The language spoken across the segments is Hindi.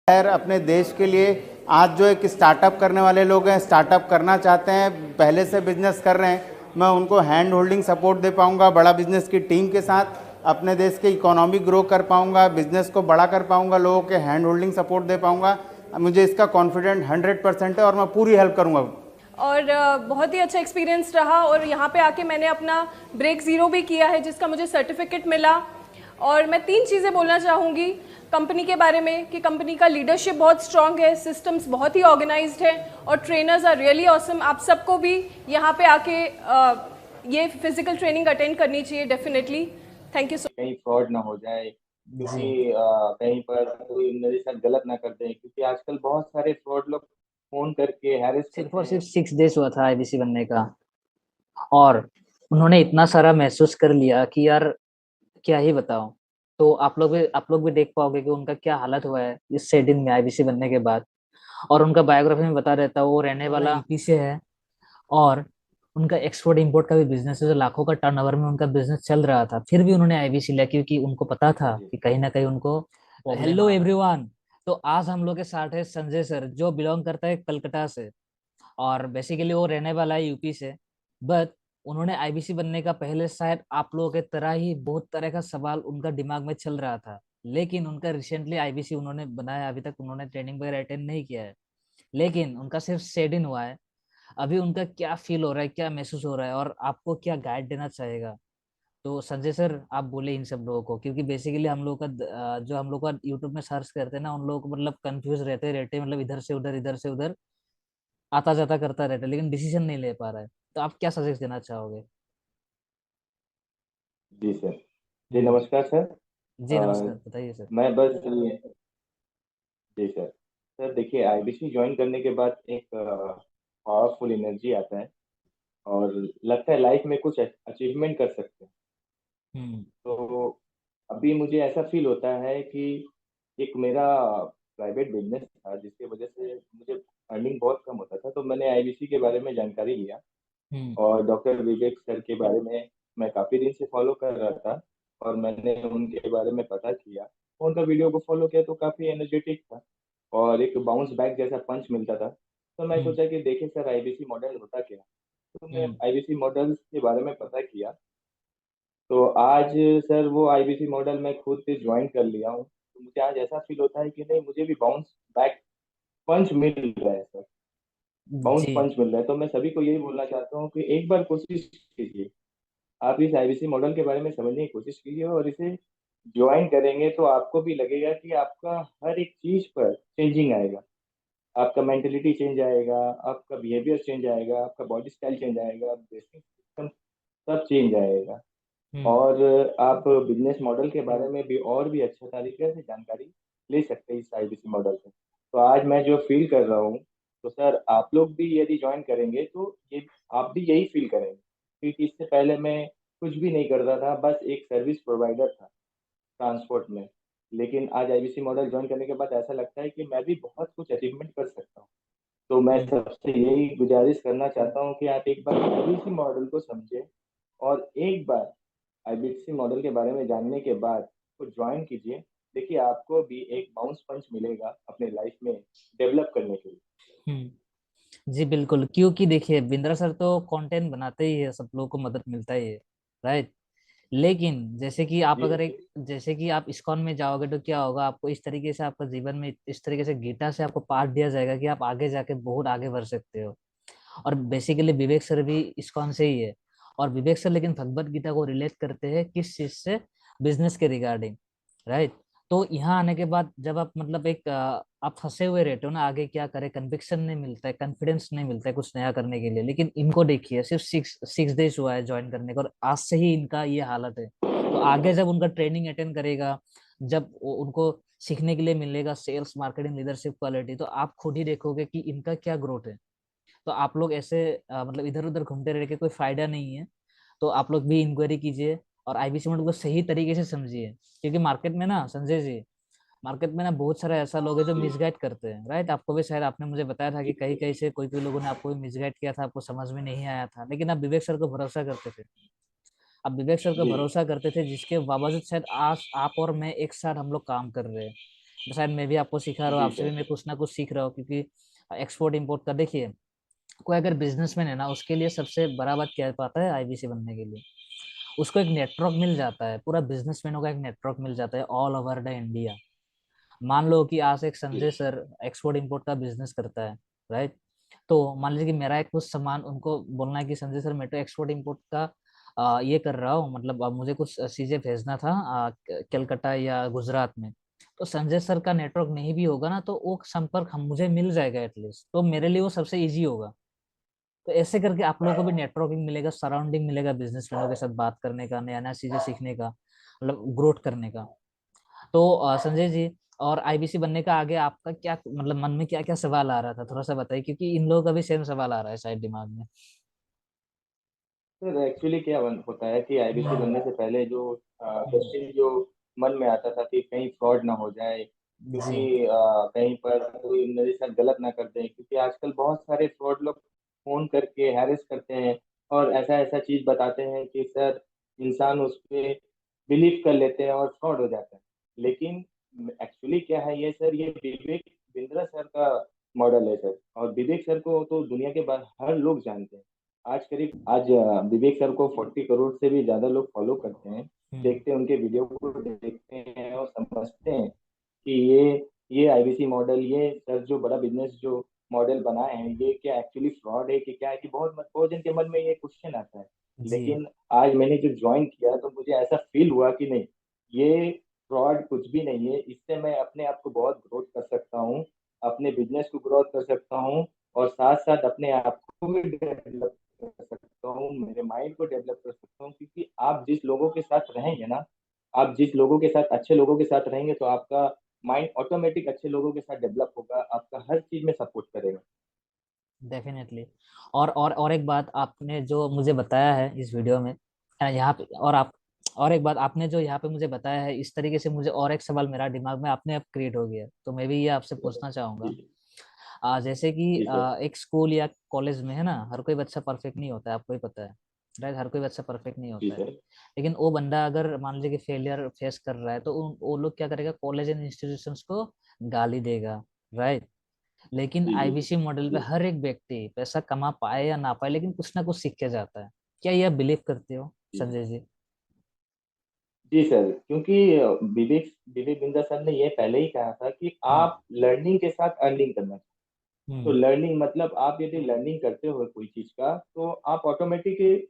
खैर अपने देश के लिए आज जो एक स्टार्टअप करने वाले लोग हैं, स्टार्टअप करना चाहते हैं, पहले से बिजनेस कर रहे हैं, मैं उनको हैंड होल्डिंग सपोर्ट दे पाऊंगा, बड़ा बिजनेस की टीम के साथ अपने देश की इकोनॉमी ग्रो कर पाऊंगा, बिजनेस को बड़ा कर पाऊंगा, लोगों के हैंड होल्डिंग सपोर्ट दे पाऊंगा। मुझे इसका कॉन्फिडेंट 100% है और मैं पूरी हेल्प करूंगा। और बहुत ही अच्छा एक्सपीरियंस रहा और यहाँ पे आके मैंने अपना ब्रेक ज़ीरो भी किया है जिसका मुझे सर्टिफिकेट मिला। और मैं 3 चीज़ें बोलना चाहूँगी कंपनी के बारे में कि कंपनी का लीडरशिप बहुत स्ट्रांग है, सिस्टम्स बहुत ही ऑर्गेनाइज्ड है और ट्रेनर्स आर रियली ऑसम। आप सबको भी यहाँ पे आके ये फिजिकल ट्रेनिंग अटेंड करनी चाहिए डेफिनेटली। Thank you so. कहीं फ्रॉड ना हो जाए, जी। क्योंकि कहीं पर कोई मेरे साथ गलत ना कर दे, क्योंकि आजकल बहुत सारे फ्रॉड लोग फोन करके हैरेस सिर्फ करते और हैं। सिर्फ 6 डेज हुआ था आईबीसी बनने का, और उन्होंने इतना सारा महसूस कर लिया कि यार क्या ही बताओ। तो आप लोग भी देख पाओगे कि उनका क्या हालत हुआ है इस 6 दिन में आईबीसी बनने के बाद। और उनका बायोग्राफी में बता रहता है वो रहने वाला यूपी से है, और उनका एक्सपोर्ट इंपोर्ट का भी बिजनेस है, जो लाखों का टर्नओवर में उनका बिजनेस चल रहा था। फिर भी उन्होंने आईबीसी लिया क्योंकि उनको पता था जी कि कहीं ना कहीं उनको हेलो एवरीवन। तो आज हम लोग के साथ है संजय सर, जो बिलोंग करता है कलकत्ता से, और बेसिकली वो रहने वाला है यूपी से। बट उन्होंने आईबीसी बनने का पहले शायद आप लोगों के तरह ही बहुत तरह का सवाल उनका दिमाग में चल रहा था, लेकिन उनका रिसेंटली आईबीसी उन्होंने बनाया। अभी तक उन्होंने ट्रेनिंग वगैरह अटेंड नहीं किया है, लेकिन उनका सिर्फ 6 दिन हुआ है। अभी उनका क्या फील हो रहा है, क्या महसूस हो रहा है, और आपको क्या गाइड देना चाहेगा? तो संजय सर आप बोले इन सब लोगों को, क्योंकि बेसिकली हम लोग का जो हम लोग का यूट्यूब में सर्च करते हैं ना, उन लोगों को मतलब कंफ्यूज रहते मतलब इधर से उधर आता जाता करता रहता है, लेकिन डिसीजन नहीं ले पा रहा है। तो आप क्या सजेस्ट देना चाहोगे? जी सर। जी हम्म। नमस्कार सर। जी नमस्कार, बताइए सर। मैं बस जी सर। सर देखिए, आईबीसी ज्वाइन करने के बाद एक पावरफुल एनर्जी आता है और लगता है लाइफ में कुछ अचीवमेंट कर सकते हैं। हम्म। तो अभी मुझे ऐसा फील होता है कि एक मेरा प्राइवेट बिजनेस था जिसकी वजह से मुझे अर्निंग बहुत कम होता था, तो मैंने आईबीसी के बारे में जानकारी लिया हम्म। और डॉक्टर विवेक सर के बारे में मैं काफ़ी दिन से फॉलो कर रहा था और मैंने उनके बारे में पता किया। उनका वीडियो को फॉलो किया तो काफ़ी एनर्जेटिक था और एक बाउंस बैक जैसा पंच मिलता था। तो मैं हम्म। सोचा कि देखें सर आईबीसी मॉडल होता क्या है। तो मैं हम्म। आईबीसी मॉडल के बारे में पता किया। तो आज सर वो आईबीसी मॉडल मैं खुद से ज्वाइन कर लिया हूँ, तो मुझे आज ऐसा फील होता है कि नहीं, मुझे भी बाउंस बैक पंच मिल रहा है सर। बाउंस जी। पंच मिल रहा है। तो मैं सभी को यही बोलना चाहता हूँ कि एक बार कोशिश कीजिए, आप इस आईबीसी मॉडल के बारे में समझने की कोशिश कीजिए और इसे ज्वाइन करेंगे तो आपको भी लगेगा कि आपका हर एक चीज पर चेंजिंग आएगा। आपका मेंटेलिटी चेंज आएगा, आपका बिहेवियर चेंज आएगा, आपका बॉडी स्टाइल चेंज आएगा, ड्रेसिंग सिस्टम सब चेंज आएगा। हम्म। और आप बिजनेस मॉडल के बारे में भी और भी अच्छा तरीके से जानकारी ले सकते हैं इस आईबीसी मॉडल से। तो आज मैं जो फील कर रहा हूँ, तो सर आप लोग भी यदि ज्वाइन करेंगे तो ये आप भी यही फील करेंगे, क्योंकि इससे पहले मैं कुछ भी नहीं करता था, बस एक सर्विस प्रोवाइडर था ट्रांसपोर्ट में। लेकिन आज आईबीसी मॉडल ज्वाइन करने के बाद ऐसा लगता है कि मैं भी बहुत कुछ अचीवमेंट कर सकता हूँ। तो मैं हम्म। सबसे यही गुजारिश करना चाहता हूँ कि आप एक बार आईबीसी मॉडल को समझें और एक बार आईबीसी मॉडल के बारे में जानने के बाद को ज्वाइन कीजिए। देखिए आपको भी एक बाउंस पंच मिलेगा अपने लाइफ में डेवलप करने के लिए। हम्म। जी बिल्कुल, क्योंकि देखिए बिंद्रा सर तो कंटेंट बनाते ही है, सब लोगों को मदद मिलता ही है, राइट। लेकिन जैसे कि आप जी अगर एक जैसे कि आप इस्कॉन में जाओगे तो क्या होगा, आपको इस तरीके से आपका जीवन में इस तरीके से गीता से आपको पाठ दिया जाएगा कि आप आगे जाके बहुत आगे बढ़ सकते हो। और बेसिकली विवेक सर भी इस्कॉन से ही है, और विवेक सर लेकिन भगवत गीता को रिलेट करते हैं किस चीज से? बिजनेस के रिगार्डिंग, राइट। तो यहाँ आने के बाद जब आप मतलब आप फंसे हुए रहते हो ना, आगे क्या करे, कन्विक्शन नहीं मिलता है, कॉन्फिडेंस नहीं मिलता है कुछ नया करने के लिए। लेकिन इनको देखिए सिर्फ सिक्स डेज हुआ है ज्वाइन करने का, और आज से ही इनका ये हालत है। तो आगे जब उनका ट्रेनिंग अटेंड करेगा, जब उनको सीखने के लिए मिलेगा सेल्स, मार्केटिंग, लीडरशिप क्वालिटी, तो आप खुद ही देखोगे कि इनका क्या ग्रोथ है। तो आप लोग ऐसे मतलब इधर उधर घूमते रह के कोई फायदा नहीं है। तो आप लोग भी इंक्वायरी कीजिए और आईबीसी मॉडल को सही तरीके से समझिए, क्योंकि मार्केट में ना संजय जी, मार्केट में ना बहुत सारा ऐसा लोग है जो जी मिसगाइड करते हैं, राइट। आपको भी शायद आपने मुझे बताया था कि जी कहीं कहीं से कोई कोई लोगों ने आपको भी मिसगाइड किया था, आपको समझ में नहीं आया था, लेकिन आप विवेक सर को भरोसा करते थे। आप विवेक सर का जी भरोसा करते थे, जिसके बावजूद शायद आज आप और मैं एक साथ हम लोग काम कर रहे हैं। शायद मैं भी आपको सिखा रहा हूँ, जी आपसे भी सर। मैं कुछ ना कुछ सीख रहा हूँ, क्योंकि एक्सपोर्ट इंपोर्ट का देखिए, कोई अगर बिजनेसमैन है ना, उसके लिए सबसे बड़ा बात क्या पाता है, आईबीसी बनने के लिए उसको एक नेटवर्क मिल जाता है, पूरा बिजनेसमैनों का एक नेटवर्क मिल जाता है ऑल ओवर द इंडिया। मान लो कि आज एक जी संजय सर एक्सपोर्ट इंपोर्ट का बिजनेस करता है, राइट? तो मान लीजिए कि मेरा एक कुछ सामान उनको बोलना है कि संजय सर मैं तो एक्सपोर्ट इंपोर्ट का ये कर रहा हूँ, मतलब अब मुझे कुछ चीजें भेजना था कलकत्ता या गुजरात में। तो संजय सर का नेटवर्क नहीं भी होगा ना, तो वो संपर्क हम मुझे मिल जाएगा एटलीस्ट, तो मेरे लिए वो सबसे इजी होगा। तो ऐसे करके आप लोगों को भी नेटवर्किंग मिलेगा, सराउंडिंग मिलेगा बिजनेसमैनों के साथ बात करने का, नया नया चीजें सीखने का, मतलब ग्रोथ करने का। तो संजय जी, और आईबीसी बनने का आगे आपका क्या मतलब मन में क्या क्या सवाल आ रहा था, थोड़ा सा बताइए, क्योंकि इन लोगों का भी सेम सवाल आ रहा है शायद दिमाग में। सर, एक्चुअली क्या होता है कि आईबीसी बनने से पहले जो हम्म, क्वेश्चन जो मन में आता था कि कहीं फ्रॉड ना हो जाए, जी क्योंकि कहीं पर कोई मेरे साथ गलत ना कर दे, क्योंकि आजकल बहुत सारे फ्रॉड लोग फोन करके हैरेस करते हैं और ऐसा ऐसा चीज बताते हैं कि सर इंसान उस पे बिलीव कर लेते हैं और फ्रॉड हो जाता है। लेकिन एक्चुअली क्या है ये सर, ये विवेक बिंद्रा सर का मॉडल है सर, और विवेक सर को तो दुनिया के बाहर हर लोग जानते हैं। आज विवेक सर को 40 करोड़ से भी ज्यादा लोग फॉलो करते हैं, हम्म, देखते हैं उनके वीडियो को, देखते हैं और समझते हैं कि ये आईबीसी मॉडल, ये सर जो बड़ा बिजनेस जो मॉडल बनाए हैं, ये क्या एक्चुअली फ्रॉड है कि क्या है, कि बहुत जन के मन में ये क्वेश्चन आता है। जी लेकिन आज मैंने जब ज्वाइन किया तो मुझे ऐसा फील हुआ कि नहीं, ये फ्रॉड कुछ भी नहीं है, इससे मैं अपने आप को बहुत ग्रोथ कर सकता हूँ, अपने बिजनेस को ग्रोथ कर सकता हूँ, और साथ साथ अपने आप को भी डेवलप कर सकता हूँ, मेरे माइंड को डेवलप कर सकता हूँ, क्योंकि आप जिस लोगों के साथ रहेंगे ना, आप जिस लोगों के साथ अच्छे लोगों के साथ रहेंगे तो आपका माइंड ऑटोमेटिक अच्छे लोगों के साथ डेवलप होगा, आपका हर चीज में सपोर्ट करेगा। डेफिनेटली। और एक बात आपने जो मुझे बताया है इस वीडियो में, यहाँ पे, और एक बात आपने जो यहाँ पे मुझे बताया है, इस तरीके से मुझे और एक सवाल मेरा दिमाग में अपने आप क्रिएट हो गया, तो मैं भी ये आपसे पूछना चाहूंगा। जी जैसे कि जी सर। एक स्कूल या कॉलेज में है ना, हर कोई बच्चा परफेक्ट नहीं होता है, आपको ही पता है, राइट? हर कोई बच्चा परफेक्ट नहीं जी होता है। सर। लेकिन वो बंदा अगर मान लीजिए कि फेलियर फेस कर रहा है, तो वो लोग क्या करेगा, कॉलेज एंड इंस्टीट्यूशंस को गाली देगा, राइट? लेकिन जी जी जी आईबीसी मॉडल पे जी हर एक व्यक्ति पैसा कमा पाए या ना पाए, लेकिन कुछ ना कुछ सीख के जाता है। क्या ये आप बिलीव करते हो, जी संजय जी? जी सर, क्योंकि विवेक विवेक बिंद्रा सर ने ये पहले ही कहा था कि हम्म, आप लर्निंग के साथ अर्निंग करना। तो हम्म, लर्निंग मतलब आप यदि लर्निंग करते हो कोई चीज का, तो आप ऑटोमेटिक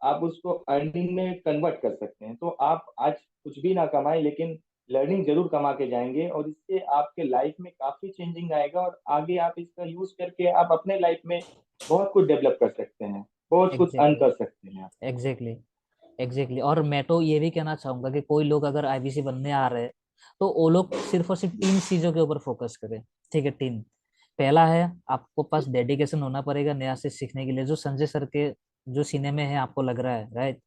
आप उसको अर्निंग में कन्वर्ट कर सकते हैं। तो आप आज कुछ भी ना कमाएं, लेकिन लर्निंग जरूर कमा के जाएंगे, और इससे आपके लाइफ में काफी चेंजिंग आएगा, और आगे आप इसका यूज करके आप अपने लाइफ में बहुत कुछ डेवलप कर सकते हैं, बहुत कुछ अर्न एग्जैक्टली, कर सकते हैं आप। Exactly, exactly. और मैं तो ये भी कहना चाहूंगा कि कोई लोग अगर आईबीसी बनने आ रहे हैं, तो वो लोग सिर्फ और सिर्फ तीन चीजों के ऊपर फोकस करें। ठीक है, तीन। पहला है, आपको पास डेडिकेशन होना पड़ेगा नया से सीखने के लिए, जो संजय सर के जो सीने में है आपको लग रहा है, राइट?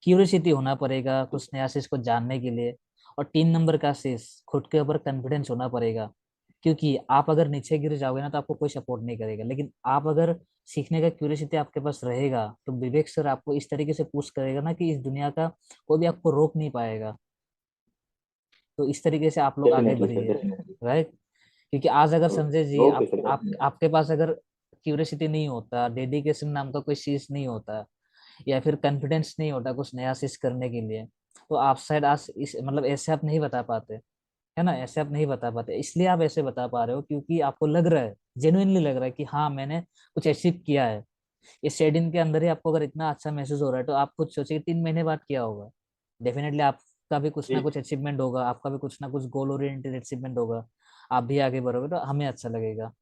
क्यूरियोसिटी होना पड़ेगा कुछ नया चीज को जानने के लिए। और 3 नंबर का चीज, खुद के ऊपर कॉन्फिडेंस होना पड़ेगा। क्योंकि आप अगर नीचे गिर जाओगे ना, तो आपको कोई सपोर्ट नहीं करेगा, लेकिन आप अगर सीखने का क्यूरियोसिटी आपके पास रहेगा, तो विवेक सर आपको इस तरीके से पुश करेगा ना कि इस दुनिया का कोई भी आपको रोक नहीं पाएगा। तो इस तरीके से आप लोग आगे डेफिनेटली सर, बढ़िए, डेफिनेटली। राइट? क्योंकि आज अगर संजय जी ओके सर, आपके पास अगर क्यूरियोसिटी नहीं होता, डेडिकेशन नाम का कोई चीज नहीं होता, या फिर कॉन्फिडेंस नहीं होता कुछ नया चीज करने के लिए, तो आप शायद आज इस मतलब ऐसे आप नहीं बता पाते, है ना? ऐसे आप नहीं बता पाते, इसलिए आप ऐसे बता पा रहे हो क्योंकि आपको लग रहा है, जेन्युइनली लग रहा है कि हाँ मैंने कुछ अचीव किया है। इस शेडिंग के अंदर ही आपको अगर इतना अच्छा महसूस हो रहा है, तो आप खुद सोचिए 3 महीने बाद क्या होगा। डेफिनेटली आपका भी कुछ ना जी कुछ अचीवमेंट होगा, आपका भी कुछ ना कुछ गोल ओरिएंटेड अचीवमेंट होगा, आप भी आगे बढ़ोगे, तो हमें अच्छा लगेगा।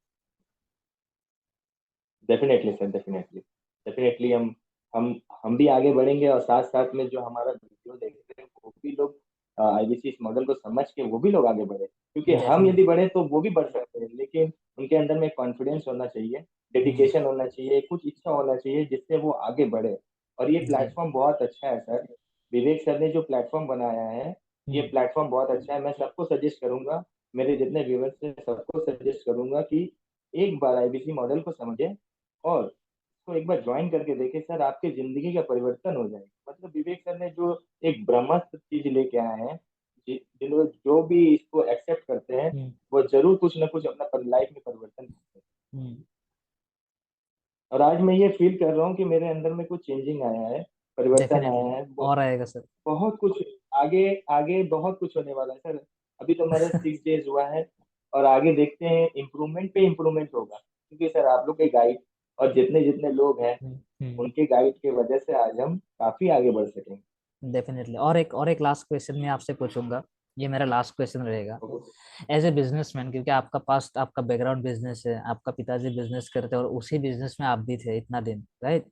Definitely sir, definitely. डेफिनेटली हम भी आगे बढ़ेंगे, और साथ साथ में जो हमारा वीडियो देख रहे हैं वो भी लोग आईबीसी इस मॉडल को समझ के वो भी लोग आगे बढ़े, क्योंकि हम यदि डेफिनेटली। बढ़े तो वो भी बढ़ सकते हैं, लेकिन उनके अंदर में कॉन्फिडेंस होना चाहिए, हम्म, डेडिकेशन होना चाहिए, कुछ इच्छा होना चाहिए जिससे वो आगे बढ़े। और ये जी। प्लेटफॉर्म बहुत अच्छा है सर, विवेक सर ने जो प्लेटफॉर्म बनाया है, ये हम्म, प्लेटफॉर्म बहुत अच्छा है। मैं सबको सजेस्ट करूंगा, मेरे जितने व्यूवर्स हैं सबको सजेस्ट करूंगा कि एक बार आईबीसी मॉडल को समझें, और इसको एक बार ज्वाइन करके देखें सर, आपकी जिंदगी का परिवर्तन हो जाएगा। मतलब विवेक सर ने जो एक ब्रह्मास्त्र चीज लेके आए हैं, जिन लोग जो भी इसको एक्सेप्ट करते हैं वो जरूर कुछ ना कुछ अपना लाइफ में परिवर्तन करते हैं। और आज मैं ये फील कर रहा हूँ कि मेरे अंदर में कुछ चेंजिंग आया है, परिवर्तन डेफिनेटली आया है। और आएगा सर। बहुत कुछ आगे आगे बहुत कुछ होने वाला है सर। अभी तो मेरा 6 डेज हुआ है और आगे देखते हैं इम्प्रूवमेंट पे इम्प्रूवमेंट होगा, क्योंकि सर आप लोग के गाइड और जितने जितने लोग हैं उनके गाइड की वजह से आज हम काफी आगे बढ़ सकेंगे। डेफिनेटली और एक लास्ट क्वेश्चन मैं आपसे पूछूंगा, ये मेरा लास्ट क्वेश्चन रहेगा। एज ए बिजनेसमैन, क्योंकि आपका पास्ट आपका बैकग्राउंड बिजनेस है, आपका पिताजी बिजनेस करते हैं और उसी बिजनेस में आप भी थे इतना दिन, राइट?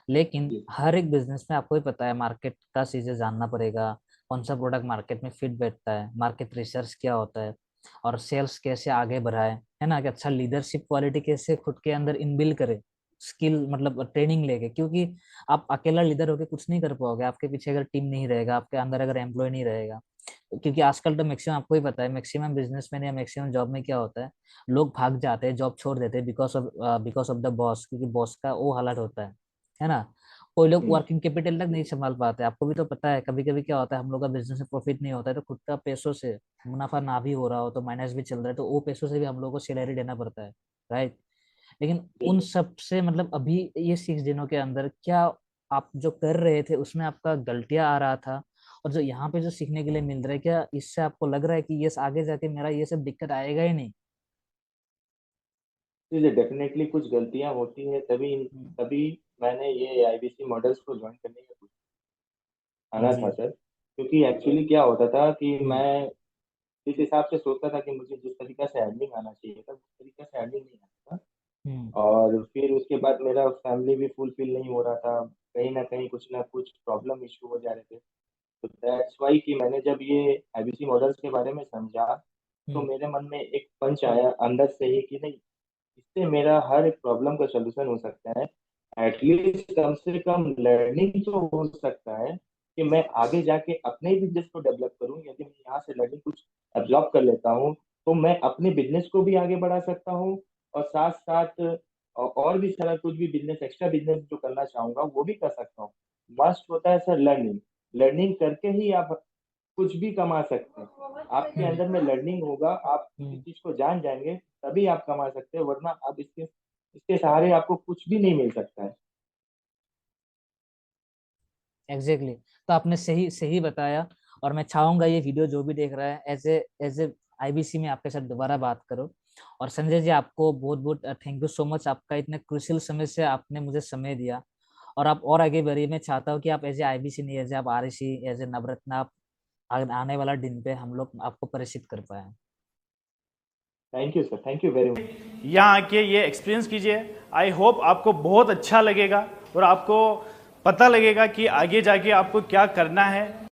लेकिन हर एक बिजनेस में आपको ही पता है मार्केट का चीजें जानना पड़ेगा, कौन सा प्रोडक्ट मार्केट में फिट बैठता है, मार्केट रिसर्च क्या होता है, और सेल्स कैसे आगे बढ़ाए, है ना, कि अच्छा लीडरशिप क्वालिटी कैसे खुद के अंदर इनबिल्ड करे, स्किल मतलब ट्रेनिंग लेके, क्योंकि आप अकेला लीडर होके कुछ नहीं कर पाओगे, आपके पीछे अगर टीम नहीं रहेगा, आपके अंदर अगर एम्प्लॉय नहीं रहेगा। क्योंकि आजकल तो मैक्सिमम आपको ही पता है, मैक्सिमम बिजनेसमैन या मैक्सिमम जॉब में क्या होता है, लोग भाग जाते हैं, जॉब छोड़ देते हैं बिकॉज ऑफ द बॉस, क्योंकि बॉस का वो हालत होता है ना। कोई लोग वर्किंग कैपिटल तक नहीं संभाल पाते, आपको भी तो पता है, कभी कभी क्या होता है, हम लोग का बिजनेस में प्रॉफिट नहीं होता है तो खुद का पैसों से मुनाफा ना भी हो रहा हो तो माइनस भी चल रहा है तो वो पैसों से भी हम लोग को सैलरी देना पड़ता है, राइट? लेकिन उन सब से मतलब अभी ये 6 दिनों के अंदर क्या आप जो कर रहे थे उसमें आपका गलतियां आ रहा था, और जो यहाँ पे जो सीखने के लिए मिल रहा है, क्या इससे आपको लग रहा है कि ये आगे जाके मेरा ये सब दिक्कत आएगा ही नहीं? जी डेफिनेटली कुछ गलतियां होती है, तभी तभी मैंने ये आईबीसी मॉडल्स को ज्वाइन करने का आना जी। था सर। क्योंकि एक्चुअली क्या होता था कि मैं जिस हिसाब से सोचता था कि मुझे जिस तरीका से अर्निंग आना चाहिए था उस तरीका से अर्निंग नहीं आता था। और फिर उसके बाद मेरा फैमिली भी फुलफिल नहीं हो रहा था, कहीं ना कुछ प्रॉब्लम इशू हो जा रहे थे। तो दैट्स वाई कि मैंने जब ये आईबीसी मॉडल्स के बारे में समझा तो मेरे मन में एक पंच आया अंदर से ही कि नहीं, इससे मेरा हर एक प्रॉब्लम का सोल्यूशन हो सकता है। एटलीस्ट कम से कम लर्निंग तो हो सकता है कि मैं आगे जाके अपने ही बिजनेस को डेवलप करूं। यदि मैं यहाँ से लर्निंग कुछ एब्जॉर्ब कर लेता हूँ तो मैं अपने बिजनेस को भी आगे बढ़ा सकता हूँ और साथ साथ और भी सारा कुछ भी बिजनेस एक्स्ट्रा बिजनेस जो करना चाहूंगा वो भी कर सकता हूँ। मस्ट होता है सर लर्निंग। लर्निंग करके ही आप कुछ भी कमा सकते हैं। आपके अंदर में लर्निंग होगा, आप किसी चीज को जान जाएंगे तभी आप कमा सकते हैं, वरना आप इसके इसके सहारे आपको कुछ भी नहीं मिल सकता है। एग्जैक्टली तो आपने सही सही बताया, और मैं चाहूंगा ये वीडियो जो भी देख रहा है एज ए आईबीसी में आपके साथ दोबारा बात करो। और संजय जी, आपको बहुत बहुत थैंक यू सो मच, आपका इतने क्रूशियल समय से आपने मुझे समय दिया, और आप और आगे बढ़िए। मैं चाहता हूँ कि आप एज ए आईबीसी नहीं, एज ए आप आरईसी, एज ए नवरत्न, आप आने वाला दिन पे हम लोग आपको परिचित कर पाए। Thank you sir, thank you very much. यहाँ आके ये एक्सपीरियंस कीजिए, आई होप आपको बहुत अच्छा लगेगा और आपको पता लगेगा कि आगे जाके आपको क्या करना है।